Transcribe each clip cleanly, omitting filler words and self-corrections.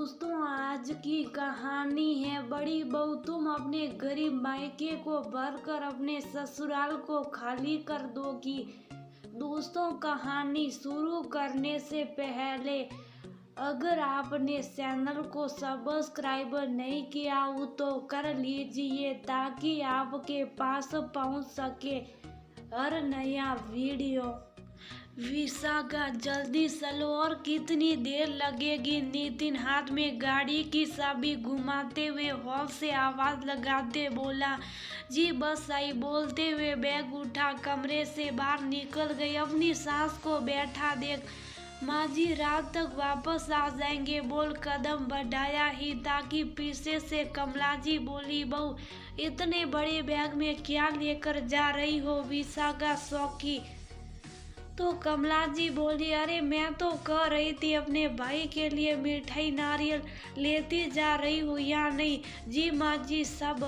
दोस्तों, आज की कहानी है बड़ी बहू तुम अपने गरीब मायके को भरकर अपने ससुराल को खाली कर दोगी। दोस्तों, कहानी शुरू करने से पहले अगर आपने चैनल को सब्सक्राइब नहीं किया हो तो कर लीजिए ताकि आपके पास पहुंच सके हर नया वीडियो। विशाखा, जल्दी चलो और कितनी देर लगेगी? नितिन हाथ में गाड़ी की चाबी घुमाते हुए हॉल से आवाज लगाते बोला। जी बस आई, बोलते हुए बैग उठा कमरे से बाहर निकल गई। अपनी सास को बैठा देख माँ जी रात तक वापस आ जाएंगे बोल कदम बढ़ाया ही ताकि पीछे से कमला जी बोली, बहू इतने बड़े बैग में क्या लेकर जा रही हो? विशाखा शौकी तो कमला जी बोली, अरे मैं तो कह रही थी अपने भाई के लिए मिठाई नारियल लेती जा रही हूँ या नहीं? जी माँ जी सब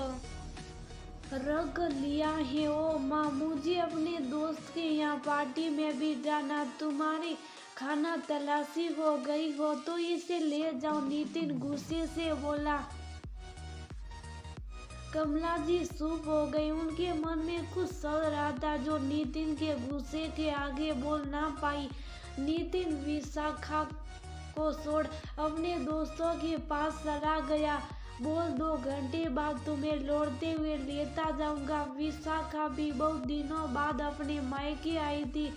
रख लिया है। ओ माँ, मुझे अपने दोस्त के यहाँ पार्टी में भी जाना, तुम्हारी खाना तलाशी हो गई हो तो इसे ले जाओ। नितिन गुस्से से बोला। कमला जी चुप हो गई। उनके मन में कुछ चल रहा था जो नितिन के गुस्से के आगे बोल ना पाई। नितिन विशाखा को छोड़ अपने दोस्तों के पास चला गया। बोल 2 घंटे बाद तुम्हें लौटते हुए लेता जाऊंगा। विशाखा भी बहुत दिनों बाद अपने मायके आई थी।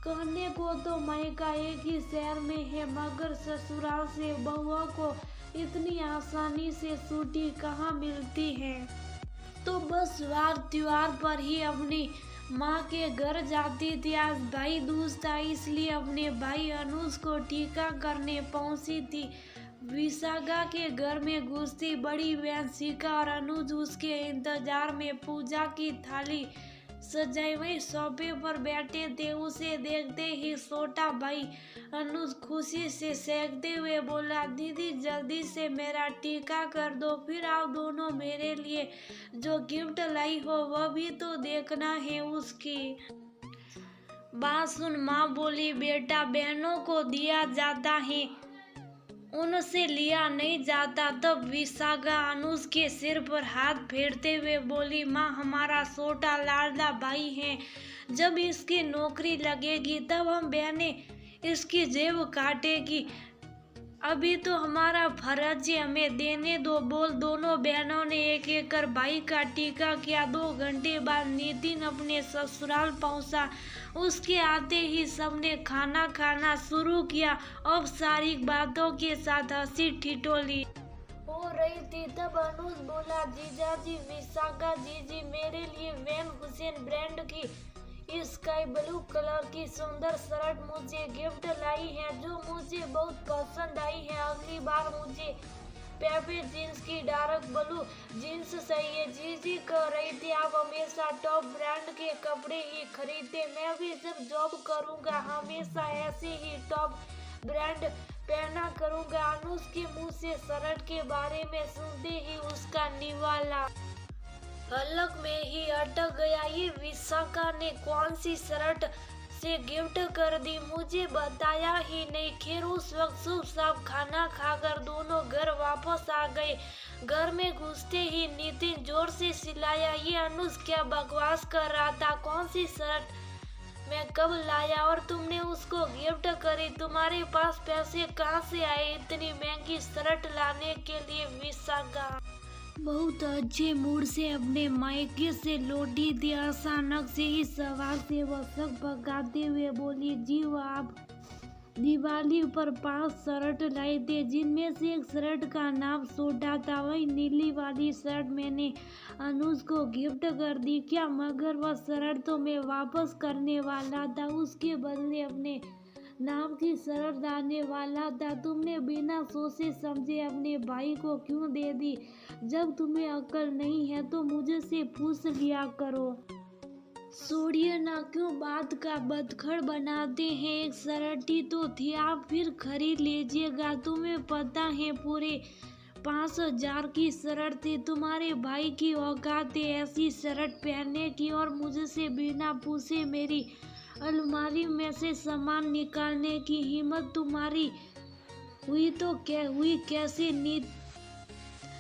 कहने को तो मायका एक ही शहर में है मगर ससुराल से बहुओं को इतनी आसानी से छुट्टी कहाँ मिलती है, तो बस वार त्योहार पर ही अपनी माँ के घर जाती थी। आज भाई दूज था इसलिए अपने भाई अनुज को टीका करने पहुंची थी। विशाखा के घर में घुसती बड़ी बहन शिखा और अनुज उसके इंतजार में पूजा की थाली सजाई हुई सोफे पर बैठे थे। उसे देखते ही छोटा भाई अनुज खुशी से सेकते हुए बोला, दीदी जल्दी से मेरा टीका कर दो, फिर आप दोनों मेरे लिए जो गिफ्ट लाई हो वह भी तो देखना है। उसकी बात सुन माँ बोली, बेटा बहनों को दिया जाता है उनसे लिया नहीं जाता। तब विशाखा अनुज के सिर पर हाथ फेरते हुए बोली, माँ हमारा छोटा लाडला भाई है, जब इसकी नौकरी लगेगी तब हम बहनें इसकी जेब काटेगी, अभी तो हमारा फर्ज है हमें देने दो। बोल दोनों बहनों ने एक एक कर भाई का टीका किया। 2 घंटे बाद नितिन अपने ससुराल पहुंचा। उसके आते ही सबने खाना खाना शुरू किया। औपचारिक बातों के साथ हंसी ठिठोली हो रही थी। तब अनुज बोला, जीजा जी विशाखा जीजी मेरे लिए वैन हुसैन ब्रांड की स्काई ब्लू कलर की सुंदर शर्ट मुझे गिफ्ट लाई है जो मुझे बहुत पसंद आई है। अगली बार मुझे पेपे जीन्स की डार्क ब्लू जीन्स चाहिए। जीजी कह रही थी आप हमेशा टॉप ब्रांड के कपड़े ही खरीदते, मैं भी जब जॉब करूंगा हमेशा ऐसे ही टॉप ब्रांड पहना करूंगा। अनुज के मुंह से शर्ट के बारे में सुनते ही उसका निवाला हलक में ही अटक गया। ये विशाखा ने कौन सी शर्ट से गिफ्ट कर दी, मुझे बताया ही नहीं। खैर उस वक्त चुपचाप खाना खाकर दोनों घर वापस आ गए। घर में घुसते ही नितिन जोर से चिल्लाया, ये अनुज क्या बकवास कर रहा था? कौन सी शर्ट मैं कब लाया और तुमने उसको गिफ्ट करी? तुम्हारे पास पैसे कहाँ से आए इतनी महंगी शर्ट लाने के लिए? विशाखा बहुत अच्छे मूड से अपने मायके से लौटी थी। अचानक से ही सवाल से वह शक पकाते हुए बोली, जी वो आप दिवाली पर 5 शर्ट लाए थे जिनमें से एक शर्ट का नाम छोटा था, वही नीली वाली शर्ट मैंने अनुज को गिफ्ट कर दी क्या? मगर वह शर्ट तो मैं वापस करने वाला था, उसके बदले अपने नाम की शर्ट लाने वाला था। तुमने बिना सोचे समझे अपने भाई को क्यों दे दी? जब तुम्हें अक्ल नहीं है तो मुझे से पूछ लिया करो। छोड़िए ना, क्यों बात का बतखड़ बनाते हैं? एक शर्ट ही तो थी, आप फिर खरीद लीजिएगा। तुम्हें पता है पूरे 5,000 की शर्ट थी। तुम्हारे भाई की औकात है ऐसी शर्ट पहनने की और मुझसे बिना पूछे मेरी अलमारी में से सामान निकालने की हिम्मत तुम्हारी हुई तो क्या हुई कैसे?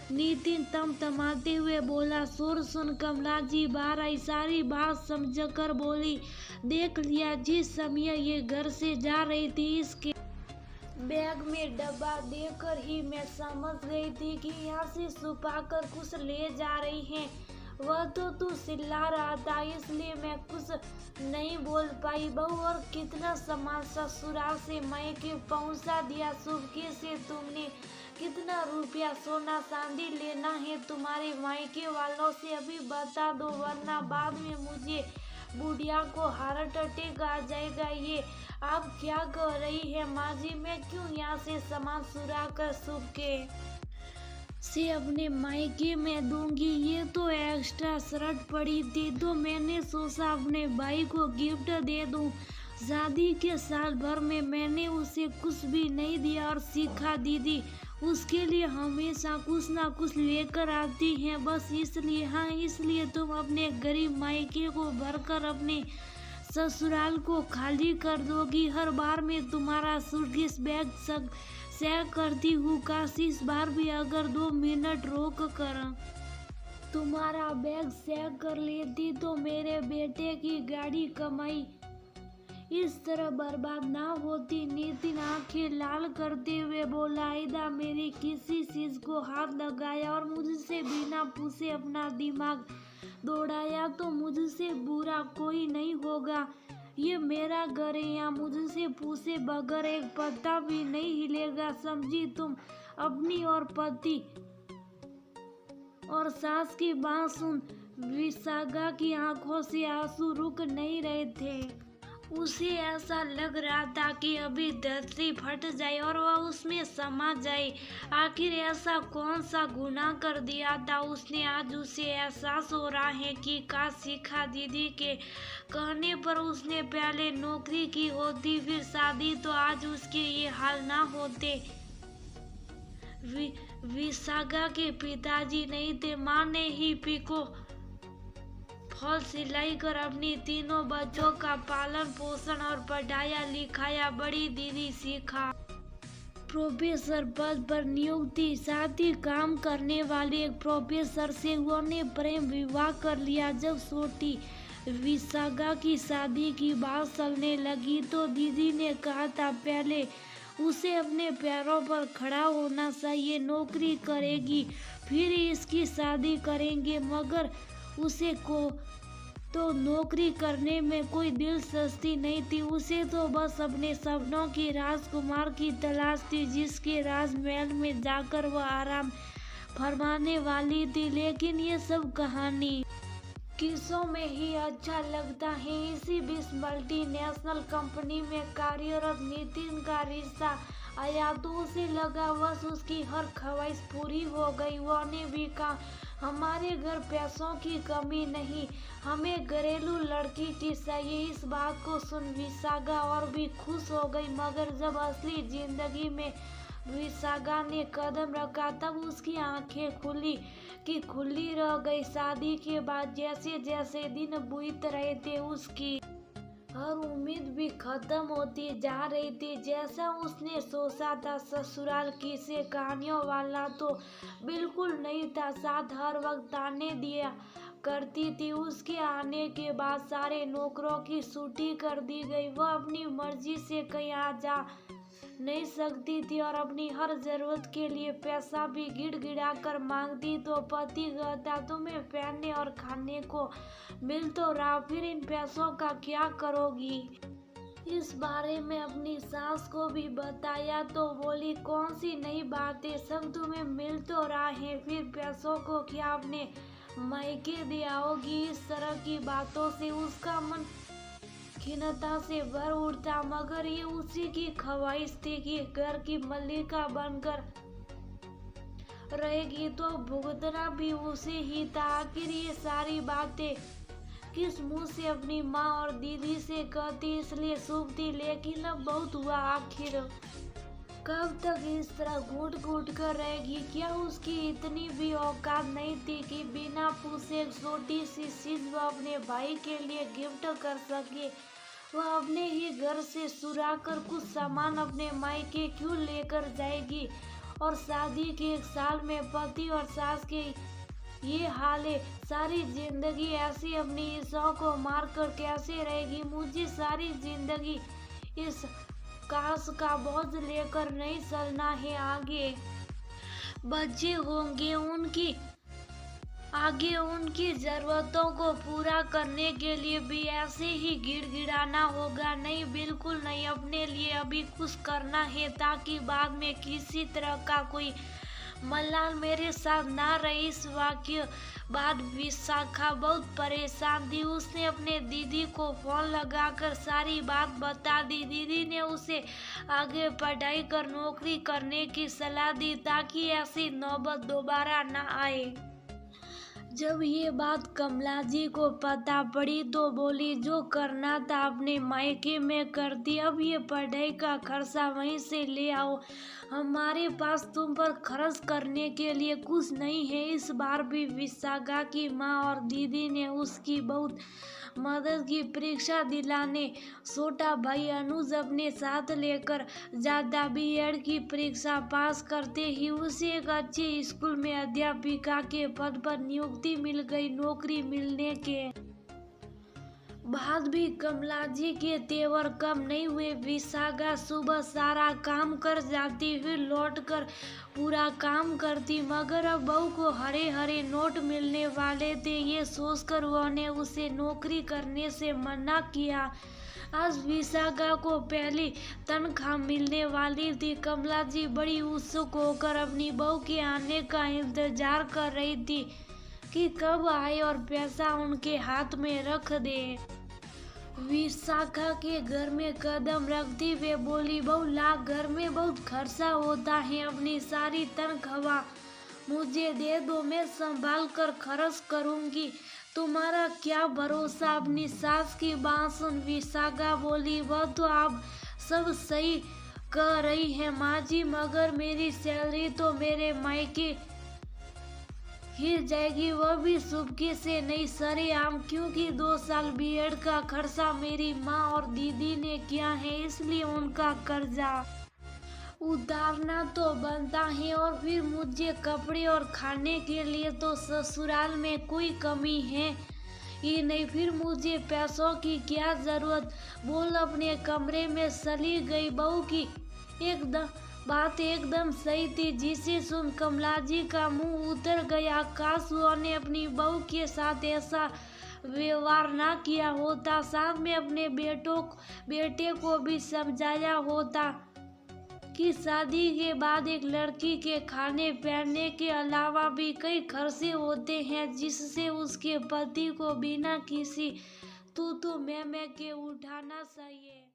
नितिन तमतमाते हुए बोला। शोर सुन कमला जी बाहर आई, सारी बात समझकर बोली, देख लिया, जिस समय ये घर से जा रही थी इसके बैग में डब्बा देखकर ही मैं समझ गई थी कि यहाँ से छुपाकर कुछ ले जा रही हैं। वह तो तू चिल्ला रहा था इसलिए मैं कुछ नहीं बोल पाई। बहू, और कितना सामान ससुराल से मायके पहुंचा दिया? चुपके से तुमने कितना रुपया सोना चांदी लेना है तुम्हारे मायके वालों से अभी बता दो, वरना बाद में मुझे बुढ़िया को हार्ट अटैक आ जाएगा। ये आप क्या कह रही है माँ जी? मैं क्यों यहाँ से सामान चुरा कर चुपके से अपने मायके में दूंगी? ये तो एक्स्ट्रा शर्ट पड़ी थी तो मैंने सोचा अपने भाई को गिफ्ट दे दूं। शादी के साल भर में मैंने उसे कुछ भी नहीं दिया और सीखा दीदी उसके लिए हमेशा कुछ ना कुछ लेकर आती हैं, बस इसलिए। हाँ, इसलिए तुम अपने गरीब मायके को भरकर अपने ससुराल को खाली कर दोगी। हर बार मैं तुम्हारा सूटकेस बैग चेक करती हूँ, काश इस बार भी अगर 2 मिनट रोक कर तुम्हारा बैग चेक कर लेती तो मेरे बेटे की गाड़ी कमाई इस तरह बर्बाद ना होती। नितिन आंखें लाल करते हुए बोला, आयदा मेरी किसी चीज को हाथ लगाया और मुझसे बिना पूछे अपना दिमाग दौड़ाया तो मुझसे बुरा कोई नहीं होगा। ये मेरा घर है, यहाँ मुझसे पूछे बगैर एक पत्ता भी नहीं हिलेगा, समझी तुम? अपनी और पति और सास की बात सुन विशाखा की आंखों से आंसू रुक नहीं रहे थे। उसे ऐसा लग रहा था कि अभी धरती फट जाए और वह उसमें समा जाए। आखिर ऐसा कौन सा गुनाह कर दिया था उसने? आज उसे एहसास हो रहा है कि काश शिखा दीदी के कहने पर उसने पहले नौकरी की होती फिर शादी, तो आज उसके ये हाल ना होते। विशाखा के पिताजी नहीं थे, माँ ने ही पिको फॉल सिलाई कर अपनी तीनों बच्चों का पालन पोषण और पढ़ाया लिखाया। बड़ी दीदी शिखा प्रोफेसर पद पर नियुक्त थी, साथ ही काम करने वाले एक प्रोफेसर से उन्होंने प्रेम विवाह कर लिया। जब छोटी विशाखा की शादी की बात चलने लगी तो दीदी ने कहा था पहले उसे अपने पैरों पर खड़ा होना चाहिए, नौकरी करेगी फिर इसकी शादी करेंगे। मगर उसे को तो नौकरी करने में कोई दिलचस्पी नहीं थी। उसे तो बस अपने सपनों की राजकुमार की तलाश थी जिसके राजमहल में जाकर वह आराम फरमाने वाली थी। लेकिन ये सब कहानी किस्सों में ही अच्छा लगता है। इसी बीच मल्टीनेशनल कंपनी में कार्यरत नितिन का रिश्ता आया तो उसे लगा बस उसकी हर ख्वाहिश पूरी हो गई। उन्होंने भी कहा, हमारे घर पैसों की कमी नहीं, हमें घरेलू लड़की की चाहिए। इस बात को सुन विशाखा और भी खुश हो गई। मगर जब असली जिंदगी में विशाखा ने कदम रखा तब उसकी आंखें खुली कि खुली रह गई। शादी के बाद जैसे जैसे दिन बीत रहे थे उसकी हर उम्मीद भी खत्म होती जा रही थी। जैसा उसने सोचा था ससुराल किस्से कहानियों वाला तो बिल्कुल नहीं था। साथ हर वक्त ताने दिया करती थी। उसके आने के बाद सारे नौकरों की छुट्टी कर दी गई। वह अपनी मर्जी से कहीं आ जा नहीं सकती थी और अपनी हर जरूरत के लिए पैसा भी गिड़गिड़ा कर मांगती तो पति कहता, तुम्हें पहनने और खाने को मिल तो रहा, फिर इन पैसों का क्या करोगी? इस बारे में अपनी सास को भी बताया तो बोली, कौन सी नई बातें, सब तुम्हें मिल तो रहा है, फिर पैसों को क्या अपने मायके दे आओगी? इस तरह की बातों से उसका मन खिन्नता से भर उठता। मगर ये उसी की ख्वाहिश थी कि घर की मल्लिका बनकर रहेगी तो भुगतना भी उसे ही था। आखिर ये सारी बातें किस मुंह से अपनी माँ और दीदी से कहती, इसलिए शुभ थी। लेकिन अब बहुत हुआ, आखिर कब तक इस तरह घूट घूट कर रहेगी? क्या उसकी इतनी भी औकात नहीं थी कि बिना पूछे एक छोटी सी चीज वो अपने भाई के लिए गिफ्ट कर सके? वह अपने ही घर से चुरा कर कुछ सामान अपने मायके क्यों लेकर जाएगी। और शादी के 1 साल में पति और सास के ये हाल है। सारी जिंदगी ऐसी अपनी इच्छाओं को मार कर कैसे रहेगी। मुझे सारी जिंदगी इस काश का बोझ लेकर नहीं चलना है। आगे बच्चे होंगे, उनकी जरूरतों को पूरा करने के लिए भी ऐसे ही गिड़गिड़ाना होगा। नहीं, बिल्कुल नहीं, अपने लिए अभी कुछ करना है ताकि बाद में किसी तरह का कोई मलाल मेरे साथ ना रही। इस वाक्य बाद विशाखा बहुत परेशान थी। उसने अपने दीदी को फोन लगाकर सारी बात बता दी। दीदी ने उसे आगे पढ़ाई कर नौकरी करने की सलाह दी ताकि ऐसी नौबत दोबारा ना आए। जब ये बात कमला जी को पता पड़ी तो बोली, जो करना था अपने मायके में कर दी, अब ये पढ़ाई का खर्चा वहीं से ले आओ। हमारे पास तुम पर खर्च करने के लिए कुछ नहीं है। इस बार भी विशाखा की माँ और दीदी ने उसकी बहुत मदद की। परीक्षा दिलाने छोटा भाई अनुज अपने साथ लेकर जाता। बीएड की परीक्षा पास करते ही उसे एक अच्छे स्कूल में अध्यापिका के पद पर नियुक्ति मिल गई। नौकरी मिलने के बाद भी कमला जी के तेवर कम नहीं हुए। विशाखा सुबह सारा काम कर जाती, फिर लौटकर पूरा काम करती, मगर अब बहू को हरे हरे नोट मिलने वाले थे। ये सोचकर उन्होंने उसे नौकरी करने से मना किया। आज विशाखा को पहली तनख्वाह मिलने वाली थी। कमला जी बड़ी उत्सुक होकर अपनी बहू के आने का इंतजार कर रही थी कि कब आए और पैसा उनके हाथ में रख दे। विशाखा के घर में कदम रखती वे बोली, बहू ला, घर में बहुत खर्चा होता है, अपनी सारी तनख्वाह मुझे दे दो, मैं संभाल कर खर्च करूंगी। तुम्हारा क्या भरोसा। अपनी सास की बात सुन विशाखा बोली, वह तो आप सब सही कह रही है माँ जी, मगर मेरी सैलरी तो मेरे मायके ही जाएगी, वह भी चुपके से नहीं, सरेआम, क्योंकि 2 साल बीएड का खर्चा मेरी माँ और दीदी ने किया है, इसलिए उनका कर्जा उतारना तो बनता है। और फिर मुझे कपड़े और खाने के लिए तो ससुराल में कोई कमी है ही नहीं, फिर मुझे पैसों की क्या जरूरत। बोल अपने कमरे में चली गई। बहू की बात एकदम सही थी, जिसे सुन कमला जी का मुंह उतर गया। काश उन्होंने अपनी बहू के साथ ऐसा व्यवहार ना किया होता, साथ में अपने बेटे को भी समझाया होता कि शादी के बाद एक लड़की के खाने पहनने के अलावा भी कई खर्चे होते हैं, जिससे उसके पति को बिना किसी तू मैं के उठाना चाहिए।